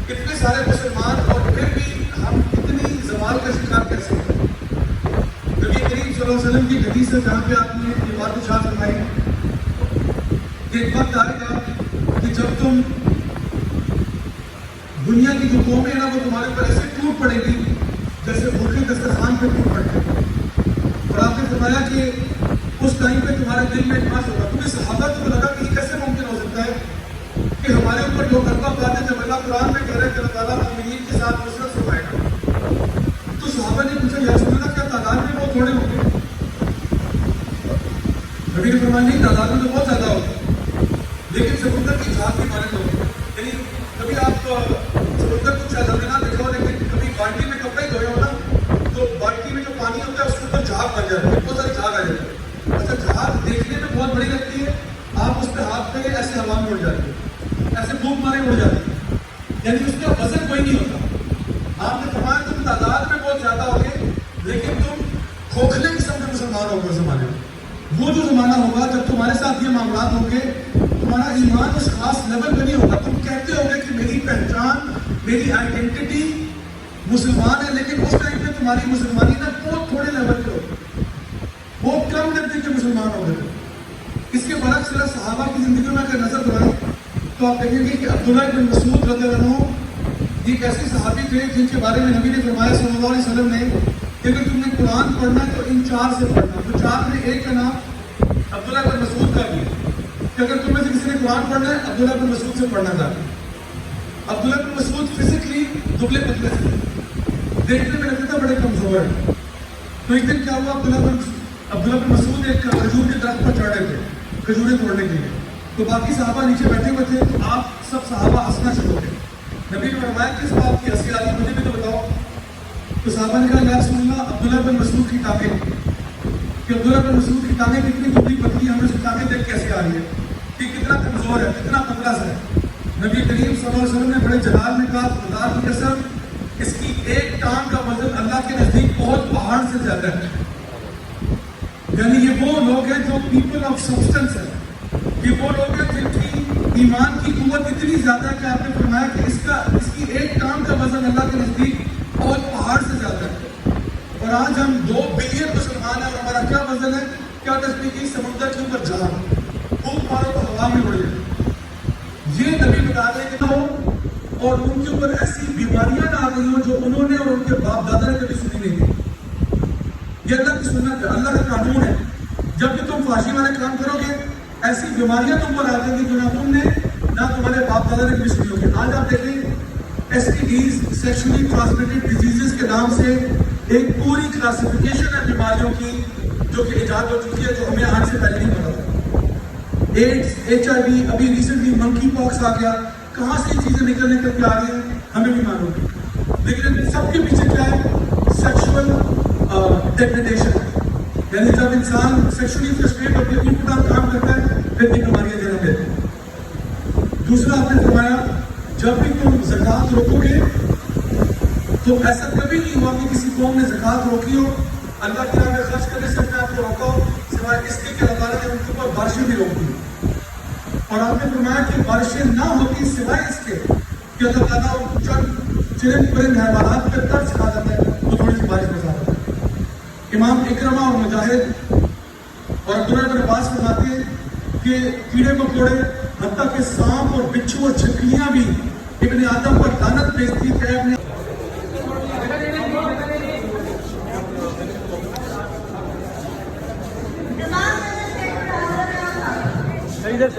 کتنے سارے مسلمان اور پھر بھی ہم اتنی زوال کا شکار کیسے ہیں؟ نبی کریم صلی اللہ علیہ وسلم کی حدیث ہے جہاں پہ آپ نے یہ بات ارشاد فرمائی کہ ایک وقت آئے گا کہ جب تم دنیا کی جو قومیں ہیں نا وہ تمہارے اوپر ایسے ٹوٹ پڑے گی جیسے بھوکے دسترخوان پہ ٹوٹ پڑتے ہیں. اور آپ نے فرمایا کہ اس ٹائم پہ تمہارے دل میں احساس ہوگا. کیونکہ صحابہ کو لگا کہ یہ کیسے ممکن ہو سکتا ہے کہ ہمارے اوپر جو کرتا پاتے جب اللہ قرآن میں کہہ رہے ہیں کہ اللہ تعالیٰ مومنین کے ساتھ نصرت فرمائے گا. تو صحابہ نے پوچھا یا رسول اللہ کیا تعداد میں بہت تھوڑے ہوں گے؟ نبی نے فرمایا نہیں تعداد میں تو بہت زیادہ ہوگا لیکن سمندر کی جھاگ کے مانند ہوگی. یعنی کبھی آپ سمندر کو چلا دینا دیکھو لیکن کبھی بالٹی میں کپڑے دھوئے ہو نا تو بالٹی میں جو پانی ہوتا ہے اس کے اوپر جھاگ بن جاتی ہے, بہت ساری جھاگ آ جاتی ہے. اچھا جھاگ دیکھنے میں بہت بڑی لگتی ہے, آپ اس پہ ہاتھ پہ ایسے ہوا میں اڑ جاتی ہے, ایسے پھونک مارے اڑ جاتی ہے, یعنی اس کا وزن کوئی نہیں ہوتا. آپ نے فرمایا تم تعداد میں بہت زیادہ ہوگے لیکن تم کھوکھلے قسم کے مسلمان ہوگے اس زمانے میں. وہ جو زمانہ ہوگا جب تمہارے ساتھ یہ معاملات ہوں گے تمہارا ایمان اس خاص لیول پہ نہیں ہوگا. تم کہتے ہوگے کہ میری پہچان میری آئیڈینٹی مسلمان ہے لیکن اس ٹائم پہ تمہاری مسلمانی نا بہت تھوڑے لیول پہ ہوگی, بہت کم درجے کے مسلمان ہو گئے. اس کے برعکس ذرا صحابہ کی زندگیوں میں اگر نظر دوڑائیں تو آپ دیکھیں گے کہ عبداللہ بن مسعود رضی اللہ عنہ یہ ایک ایسے صحابی تھے جن کے بارے میں نبی نے فرمایا صلی اللہ علیہ وسلم نے کہ اگر تم نے قرآن پڑھنا ہے تو ان چار سے پڑھنا. تو چار میں ایک کا نام عبداللہ بن مسعود کا بھی ہے کہ اگر تم میں سے کسی نے قرآن پڑھنا ہے عبداللہ بن مسعود سے پڑھنا تھا. عبداللہ بن مسعود فزیکلی دبلے پتلے تھے, دیکھنے میں لگتا تھا بڑے کمزور ہیں. تو ایک دن کیا ہوا, عبداللہ بن مسعود ایک کھجور کے درخت پر چڑھ رہے تھے کھجوریں توڑنے کے لیے. تو باقی صحابہ نیچے بیٹھے ہوئے تھے تو آپ سب صحابہ ہنسنا شروع ہو گئے. نبی نے فرمایا کس بات کی ہنسی آ رہی مجھے بھی تو بتاؤ. تو صحابہ نے کہا یا رسول اللہ عبداللہ بن مسعود کی ٹانگیں, کہ عبداللہ بن مسعود کی ٹانگیں کتنی دبلی پتلی ہمیں اس کی ٹانگیں دیکھ کیسے آ رہی ہے کہ کتنا کمزور ہے کتنا پتلا سا ہے. نبی کریم صلی اللہ علیہ وسلم نے بڑے جلال میں کہا خدا کی قسم اس کی ایک ٹانگ کا وزن اللہ کے نزدیک بہت پہاڑ سے زیادہ ہے. یعنی یہ وہ لوگ ہیں جو پیپل آف سبسٹنس ہیں, یہ وہ لوگ ہیں جن کی ایمان کی قوت اتنی زیادہ ہے کہ آپ نے فرمایا کہ اس کی ایک ٹانگ کا وزن اللہ کے نزدیک بہت پہاڑ سے زیادہ ہے. اور آج ہم 2 بلین مسلمان ہیں اور ہمارا کیا وزن ہے, کیا تصدیق کی سمندر کے اوپر جہاں خوب مارو تو ہوا میں اڑ جائے. یہ نبی بتا رہے ہیں کہ ہو اور ان کے اوپر ایسی بیماریاں نہ آ گئی ہوں جو انہوں نے اور ان کے باپ دادا نے کبھی سنی نہیں تھی. یہ اللہ کی سنت ہے, اللہ کا قانون ہے. جب کہ تم فحاشی والے کام کرو گے ایسی بیماریاں تم پر آ جائیں گی جو نہ تم نے نہ تمہارے باپ دادا نے کبھی سنی ہوگی. آج آپ دیکھیں STDs سیکشولی ٹرانسمیٹڈ ڈیزیزز کے نام سے ایک پوری کلاسیفیکیشن ہے بیماریوں کی جو کہ ایجاد ہو چکی ہے جو ہمیں آج سے پہلے نہیں پتا تھا. ایڈس, HIV, ابھی ریسنٹلی منکی پاکس آ گیا. کہاں سے یہ چیزیں نکل کے آ رہی ہیں ہمیں بھی معلوم ہے. لیکن سب کے پیچھے کیا ہے, سیکشول ڈیگریڈیشن. یعنی جب انسان سیکشولی فرسٹریٹ ہو کے اوپر کام کرتا ہے پھر یہ بیماریاں جنم لیتی ہیں. دوسرا آپ نے فرمایا جب بھی تم زکوٰۃ روکو گے تو ایسا کبھی نہیں ہوا کہ کسی قوم نے زکوٰۃ روکی ہو اللہ کی راہ میں خرچ کرنے سے اپنے آپ کو روکا ہو سوائے اس کے کہ اللہ تعالیٰ نے ان کے اوپر بارشیں بھی روک دی. اور آپ نے فرمایا کہ بارشیں نہ ہوتی سوائے اس کے کہ اللہ تعالیٰ چند چرند پرند حیوانات پہ ترس کھا جاتا ہے وہ تھوڑی سی بارش برسا دیتا ہے. امام اکرمہ اور مجاہد اور عبداللہ بن عباس فرماتے ہیں کہ کیڑے مکوڑے حتیٰ کہ سانپ اور بچھو اور چھپکلیاں بھی ابن آدم پر لعنت بھیجتی تھے. اپنے ادھر